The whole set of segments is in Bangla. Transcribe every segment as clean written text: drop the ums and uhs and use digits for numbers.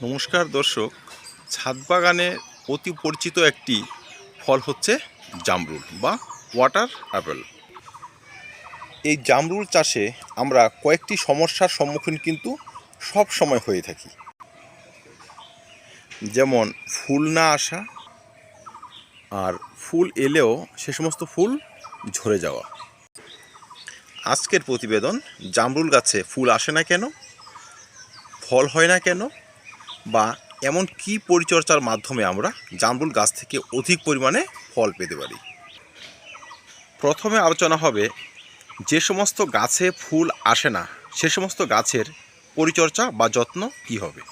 নমস্কার দর্শক, ছাদ বাগানে অতি পরিচিত একটি ফল হচ্ছে জামরুল বা ওয়াটার অ্যাপেল। এই জামরুল চাষে আমরা কয়েকটি সমস্যার সম্মুখীন কিন্তু সব সময় হয়ে থাকি, যেমন ফুল না আসা, আর ফুল এলেও সে সমস্ত ফুল ঝরে যাওয়া। আজকের প্রতিবেদন, জামরুল গাছে ফুল আসে না কেন, ফল হয় না কেন, বা এমন কি পরিচর্যার মাধ্যমে আমরা জামরুল গাছ থেকে অধিক পরিমাণে ফল পেতে পারি। প্রথমে আলোচনা হবে যে সমস্ত গাছে ফুল আসে না সে সমস্ত গাছের পরিচর্যা বা যত্ন কি হবে।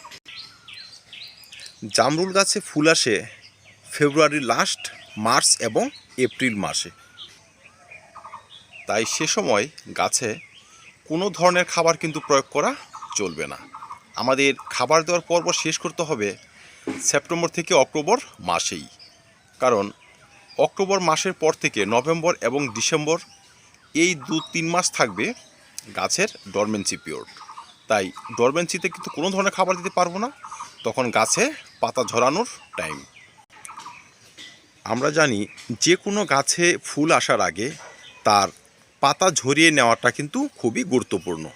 জামরুল গাছে ফুল আসে ফেব্রুয়ারির লাস্ট, মার্চ এবং এপ্রিল মাসে। তাই সে সময় গাছে কোনো ধরনের খাবার কিন্তু প্রয়োগ করা চলবে না। আমাদের খাবার দেওয়ার পর্ব শেষ করতে হবে সেপ্টেম্বর থেকে অক্টোবর মাসেই, কারণ অক্টোবর মাসের পর থেকে নভেম্বর এবং ডিসেম্বর এই 2-3 মাস থাকবে গাছের ডরমেন্সি পিরিয়ড। তাই ডরমেন্সিতে কিন্তু কোনো ধরনের খাবার দিতে পারবো না, তখন গাছে পাতা ঝরানোর টাইম। আমরা জানি যে কোনো গাছে ফুল আসার আগে তার পাতা ঝরিয়ে নেওয়াটা কিন্তু খুবই গুরুত্বপূর্ণ।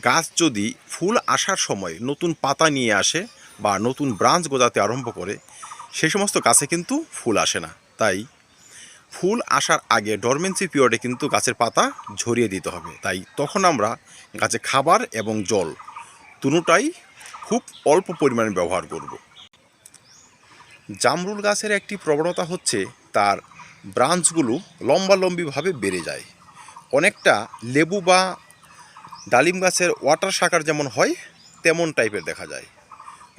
গাছ যদি ফুল আসার সময় নতুন পাতা নিয়ে আসে বা নতুন ব্রাঞ্চ গজাতে আরম্ভ করে, সে সমস্ত গাছে কিন্তু ফুল আসে না। তাই ফুল আসার আগে ডরমেন্সি পিরিয়ডে কিন্তু গাছের পাতা ঝরিয়ে দিতে হবে। তাই তখন আমরা গাছে খাবার এবং জল দুটোটাই খুব অল্প পরিমাণে ব্যবহার করব। জামরুল গাছের একটি প্রবণতা হচ্ছে তার ব্রাঞ্চগুলো লম্বালম্বিভাবে বেড়ে যায়, অনেকটা লেবু বা ডালিম গাছের ওয়াটার শাকার যেমন হয় তেমন টাইপের দেখা যায়।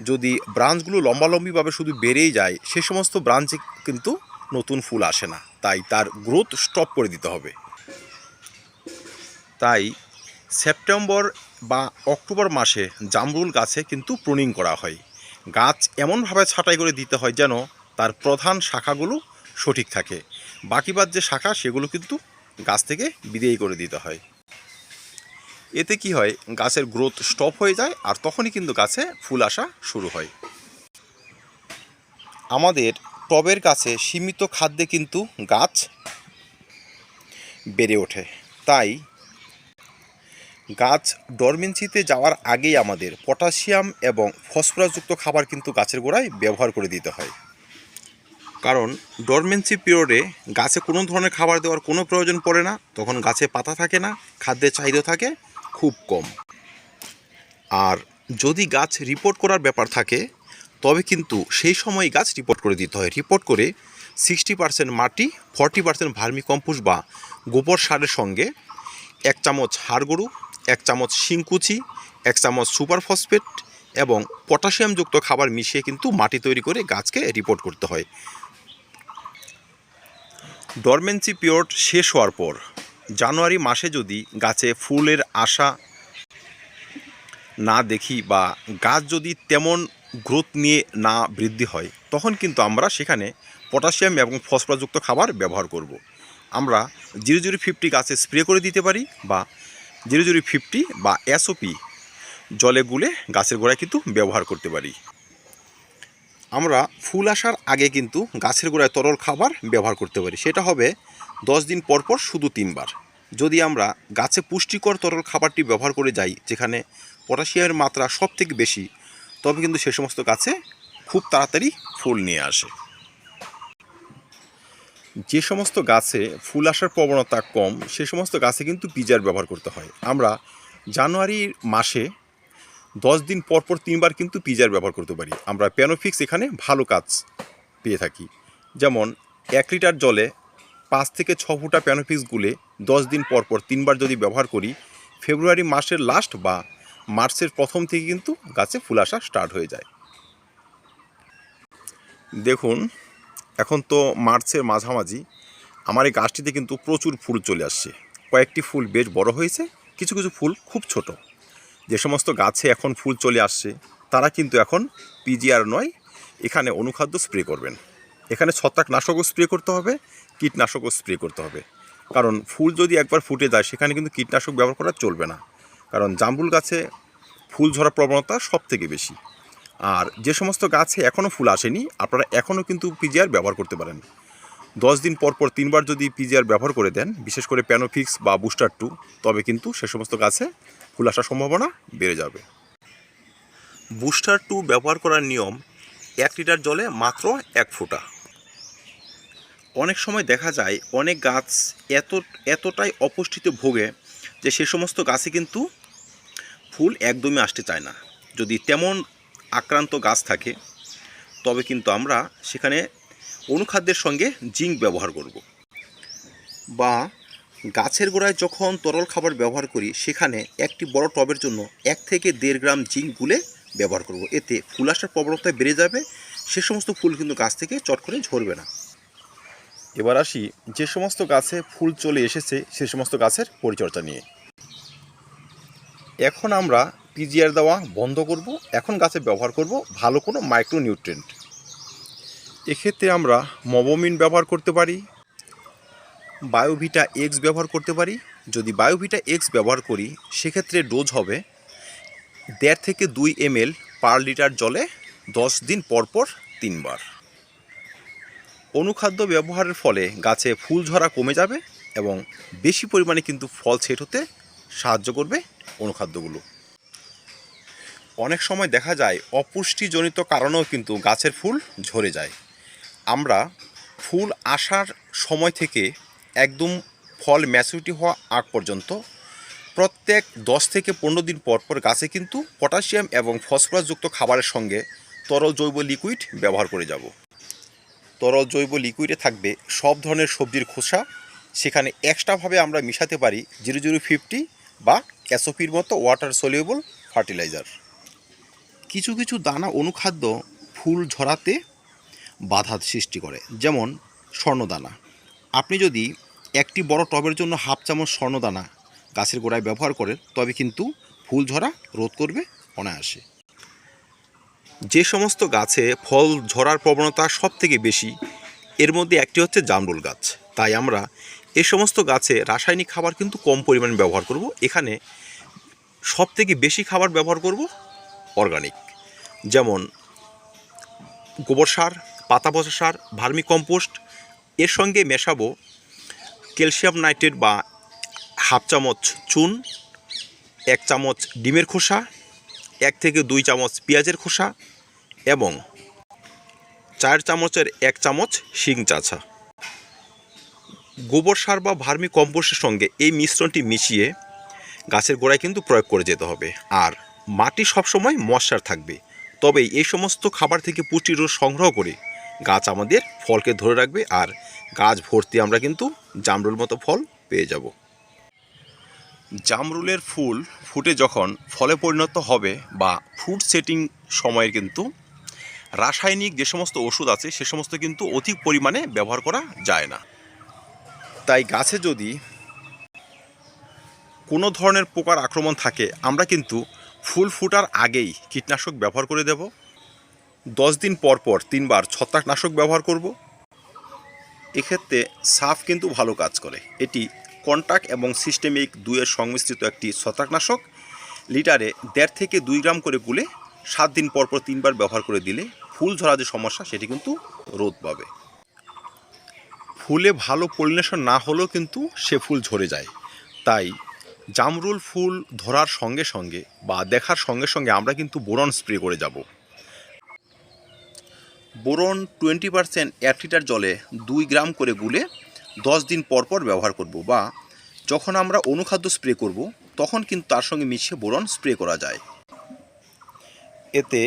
যদি ব্রাঞ্চগুলো লম্বালম্বিভাবে শুধু বেড়েই যায়, সে সমস্ত ব্রাঞ্চে কিন্তু নতুন ফুল আসে না, তাই তার গ্রোথ স্টপ করে দিতে হবে। তাই সেপ্টেম্বর বা অক্টোবর মাসে জামরুল গাছে কিন্তু প্রুনিং করা হয়। গাছ এমনভাবে ছাঁটাই করে দিতে হয় যেন তার প্রধান শাখাগুলো সঠিক থাকে, বাকিবাদ যে শাখা সেগুলো কিন্তু গাছ থেকে বিদেয় করে দিতে হয়। এতে কি হয়, গাছের গ্রোথ স্টপ হয়ে যায়, আর তখনই কিন্তু গাছে ফুল আসা শুরু হয়। আমাদের টবের কাছে সীমিত খাদ্যে কিন্তু গাছ বেড়ে ওঠে। তাই গাছ ডরমেন্সিতে যাওয়ার আগেই আমাদের পটাশিয়াম এবং ফসফরাসযুক্ত খাবার কিন্তু গাছের গোড়ায় ব্যবহার করে দিতে হয়, কারণ ডরমেন্সি পিরিয়ডে গাছে কোনো ধরনের খাবার দেওয়ার কোনো প্রয়োজন পড়ে না। তখন গাছে পাতা থাকে না, খাদ্যের চাহিদা থাকে খুব কম। আর যদি গাছ রিপোর্ট করার ব্যাপার থাকে, তবে কিন্তু সেই সময় গাছ রিপোর্ট করে দিতে হয়। রিপোর্ট করে 60% মাটি, 40% ভার্মি কম্পোস্ট বা গোবর সারের সঙ্গে 1 চামচ হাড় গরু, 1 চামচ শিংকুচি, 1 চামচ সুপার ফসফেট এবং পটাশিয়ামযুক্ত খাবার মিশিয়ে কিন্তু মাটি তৈরি করে গাছকে রিপোর্ট করতে হয়। ডরমেন্সি পিরিয়ড শেষ হওয়ার পর জানুয়ারি মাসে যদি গাছে ফুলের আশা না দেখি বা গাছ যদি তেমন গ্রোথ নিয়ে না বৃদ্ধি হয়, তখন কিন্তু আমরা সেখানে পটাশিয়াম এবং ফসফরাসযুক্ত খাবার ব্যবহার করব। আমরা 0050 গাছে স্প্রে করে দিতে পারি, বা 0050 বা SOP জলে গুলে গাছের গোড়ায় কিন্তু ব্যবহার করতে পারি। আমরা ফুল আসার আগে কিন্তু গাছের গোড়ায় তরল খাবার ব্যবহার করতে পারি, সেটা হবে 10 দিন পর পর শুধু 3 বার। যদি আমরা গাছে পুষ্টিকর তরল খাবারটি ব্যবহার করে যাই, যেখানে পটাশিয়ামের মাত্রা সব থেকে বেশি, তবে কিন্তু সে সমস্ত গাছে খুব তাড়াতাড়ি ফুল নিয়ে আসে। যে সমস্ত গাছে ফুল আসার প্রবণতা কম, সে সমস্ত গাছে কিন্তু পিজার ব্যবহার করতে হয়। আমরা জানুয়ারি মাসে 10 দিন পর পর 3 বার কিন্তু পিজার ব্যবহার করতে পারি। আমরা প্যানোফিক্স এখানে ভালো কাজ পেয়ে থাকি। যেমন 1 লিটার জলে 5 থেকে 6 ফুটা প্যানোফিক্স গুলে 10 দিন পর পর 3 বার যদি ব্যবহার করি, ফেব্রুয়ারি মাসের লাস্ট বা মার্চের প্রথম থেকে কিন্তু গাছে ফুল আসা স্টার্ট হয়ে যায়। দেখুন, এখন তো মার্চের মাঝামাঝি, আমার এই গাছটিতে কিন্তু প্রচুর ফুল চলে আসছে। কয়েকটি ফুল বেশ বড় হয়েছে, কিছু কিছু ফুল খুব ছোট। যে সমস্ত গাছে এখন ফুল চলে আসছে তারা কিন্তু এখন পিজিআর নয়, এখানে অনুখাদ্য স্প্রে করবেন। এখানে ছত্রাকনাশকও স্প্রে করতে হবে, কীটনাশকও স্প্রে করতে হবে, কারণ ফুল যদি একবার ফুটে যায় সেখানে কিন্তু কীটনাশক ব্যবহার করা চলবে না, কারণ জামরুল গাছে ফুল ঝরা প্রবণতা সব থেকে বেশি। আর যে সমস্ত গাছে এখনও ফুল আসেনি আপনারা এখনও কিন্তু পিজিআর ব্যবহার করতে পারেন। 10 দিন পর পর 3বার যদি পিজিআর ব্যবহার করে দেন, বিশেষ করে প্যানোফিক্স বা বুস্টার 2, তবে কিন্তু সে সমস্ত গাছে ফুল আসার সম্ভাবনা বেড়ে যাবে। বুস্টার 2 ব্যবহার করার নিয়ম 1 লিটার জলে মাত্র 1 ফোঁটা। অনেক সময় দেখা যায় অনেক গাছ এতটাই অপুষ্টিতে ভোগে যে সে সমস্ত গাছে কিন্তু ফুল একদমই আসতে চায় না। যদি তেমন আক্রান্ত গাছ থাকে তবে কিন্তু আমরা সেখানে অনুখাদ্যের সঙ্গে জিঙ্ক ব্যবহার করব, বা গাছের গোড়ায় যখন তরল খাবার ব্যবহার করি সেখানে একটি বড় টবের জন্য 1 থেকে 1.5 গ্রাম জিঙ্ক গুলে ব্যবহার করব। এতে ফুল আসার প্রবণতা বেড়ে যাবে, সে সমস্ত ফুল কিন্তু গাছ থেকে চট করে ঝরবে না। এবার আসি যে সমস্ত গাছে ফুল চলে এসেছে সে সমস্ত গাছের পরিচর্যা নিয়ে। এখন আমরা পিজিআর দেওয়া বন্ধ করব। এখন গাছে ব্যবহার করব ভালো কোনো মাইক্রোনিউট্রিয়েন্ট। এক্ষেত্রে আমরা মবোমিন ব্যবহার করতে পারি, বায়োভিটা এক্স ব্যবহার করতে পারি। যদি বায়োভিটা এক্স ব্যবহার করি সেক্ষেত্রে ডোজ হবে 1.5 থেকে 2 ml পার লিটার জলে 10 দিন পর পর 3বার। অনুখাদ্য ব্যবহারের ফলে গাছে ফুল ঝরা কমে যাবে এবং বেশি পরিমাণে কিন্তু ফল সেট হতে সাহায্য করবে অনুখাদ্যগুলো। অনেক সময় দেখা যায় অপুষ্টিজনিত কারণেও কিন্তু গাছের ফুল ঝরে যায়। আমরা ফুল আসার সময় থেকে একদম ফল ম্যাচুরিটি হওয়া আগ পর্যন্ত প্রত্যেক 10 থেকে 15 দিন পর পর গাছে কিন্তু পটাশিয়াম এবং ফসফরাসযুক্ত খাবারের সঙ্গে তরল জৈব লিকুইড ব্যবহার করে যাব। তরল জৈব লিকুইডে থাকবে সব ধরনের সবজির খোসা, সেখানে এক্সট্রাভাবে আমরা মিশাতে পারি 0050 বা এসওপির মতো ওয়াটার সলিউবল ফার্টিলাইজার। কিছু কিছু দানা অনুখাদ্য ফুল ঝরাতে বাধা সৃষ্টি করে, যেমন স্বর্ণদানা। আপনি যদি একটি বড় টবের জন্য 1/2 চামচ স্বর্ণদানা গাছের গোড়ায় ব্যবহার করেন তবে কিন্তু ফুল ঝরা রোধ করবে অনায়াসে। যে সমস্ত গাছে ফল ঝরার প্রবণতা সব থেকে বেশি এর মধ্যে একটি হচ্ছে জামরুল গাছ। তাই আমরা এই সমস্ত গাছে রাসায়নিক খাবার কিন্তু কম পরিমাণে ব্যবহার করব। এখানে সব থেকে বেশি খাবার ব্যবহার করব অর্গানিক, যেমন গোবর সার, পাতা পচা সার, ভার্মি কম্পোস্ট। এর সঙ্গে মেশাবো ক্যালসিয়াম নাইট্রেট বা 1/2 চামচ চুন, 1 চামচ ডিমের খোসা, 1 থেকে 2 চামচ পেঁয়াজের খোসা এবং 4 চামচের 1 চামচ শিং চাছা। গোবর সার বা ভার্মি কম্পোস্টের সঙ্গে এই মিশ্রণটি মিশিয়ে গাছের গোড়ায় কিন্তু প্রয়োগ করে যেতে হবে। আর মাটি সবসময় ময়শ্চার থাকবে, তবেই এই সমস্ত খাবার থেকে পুষ্টির রস সংগ্রহ করে গাছ আমাদের ফলকে ধরে রাখবে আর গাছ ভর্তি আমরা কিন্তু জামরুল মতো ফল পেয়ে যাব। জামরুলের ফুল ফুটে যখন ফলে পরিণত হবে বা ফ্রুট সেটিং সময়ের কিন্তু রাসায়নিক যে সমস্ত ওষুধ আছে সে সমস্ত কিন্তু অধিক পরিমাণে ব্যবহার করা যায় না। তাই গাছে যদি কোনো ধরনের পোকার আক্রমণ থাকে আমরা কিন্তু ফুল ফুটার আগেই কীটনাশক ব্যবহার করে দেব। 10 দিন পর পর 3বার ছত্রাকনাশক ব্যবহার করব। এক্ষেত্রে সাফ কিন্তু ভালো কাজ করে। এটি কন্টাক্ট এবং সিস্টেমিক 2-এর সংমিশ্রিত একটি ছত্রাকনাশক। লিটারে 1.5 থেকে 2 গ্রাম করে গুলে 7 দিন পর পর 3বার ব্যবহার করে দিলে ফুল ঝরা যে সমস্যা সেটি কিন্তু রোধ পাবে। ফুলে ভালো পলিনেশন না হলেও কিন্তু সে ফুল ঝরে যায়। তাই জামরুল ফুল ধরার সঙ্গে সঙ্গে বা দেখার সঙ্গে সঙ্গে আমরা কিন্তু বোরন স্প্রে করে যাব। বোরন 20% 1 লিটার জলে 2 গ্রাম করে গুলে 10 দিন পর পর ব্যবহার করব, বা যখন আমরা অনুখাদ্য স্প্রে করব তখন কিন্তু তার সঙ্গে মিশিয়ে বোরন স্প্রে করা যায়। এতে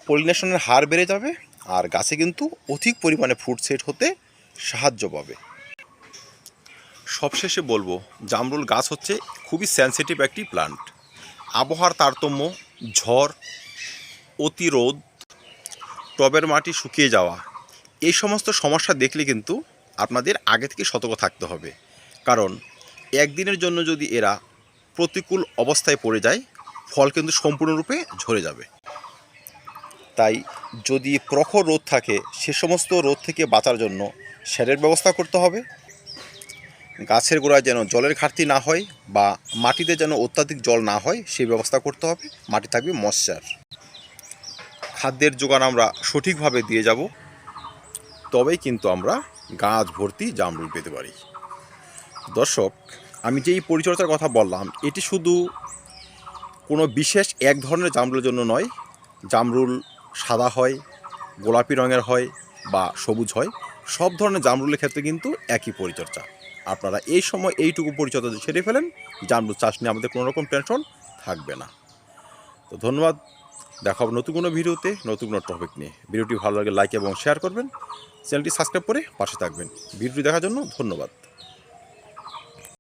পলিনেশনের হার বেড়ে যাবে আর গাছে কিন্তু অধিক পরিমাণে ফ্রুট সেট হতে সাহায্য পাবে। সবশেষে বলবো, জামরুল গাছ হচ্ছে খুবই সেন্সিটিভ একটি প্লান্ট। আবহাওয়ার তারতম্য, ঝড়, অতিরোধ, টবের মাটি শুকিয়ে যাওয়া, এই সমস্ত সমস্যা দেখলে কিন্তু আপনাদের আগে থেকে সতর্ক থাকতে হবে। কারণ একদিনের জন্য যদি এরা প্রতিকূল অবস্থায় পড়ে যায় ফল কিন্তু সম্পূর্ণরূপে ঝরে যাবে। তাই যদি প্রখর রোদ থাকে সে সমস্ত রোদ থেকে বাঁচার জন্য শেডের ব্যবস্থা করতে হবে। গাছের গোড়ায় যেন জলের ঘাটতি না হয় বা মাটিতে যেন অত্যাধিক জল না হয় সেই ব্যবস্থা করতে হবে। মাটি থাকবে ময়শ্চার। খাদ্যের যোগান আমরা সঠিকভাবে দিয়ে যাব, তবেই কিন্তু আমরা গাছ ভর্তি জামরুল পেতে পারি। দর্শক, আমি যে এই পরিচর্যার কথা বললাম, এটি শুধু কোনো বিশেষ এক ধরনের জামরুলের জন্য নয়। জামরুল সাদা হয়, গোলাপি রঙের হয় বা সবুজ হয়, সব ধরনের জামরুলের ক্ষেত্রে কিন্তু একই পরিচর্যা। আপনারা এই সময় এইটুকু পরিচর্যা যদি সেরে ফেলেন, জামরুল চাষ নিয়ে আমাদের কোনো রকম টেনশন থাকবে না। তো ধন্যবাদ, দেখা হবে নতুন কোনো ভিডিওতে, নতুন কোনো টপিক নিয়ে। ভিডিওটি ভালো লাগে লাইক এবং শেয়ার করবেন, চ্যানেলটি সাবস্ক্রাইব করে পাশে থাকবেন। ভিডিওটি দেখার জন্য ধন্যবাদ।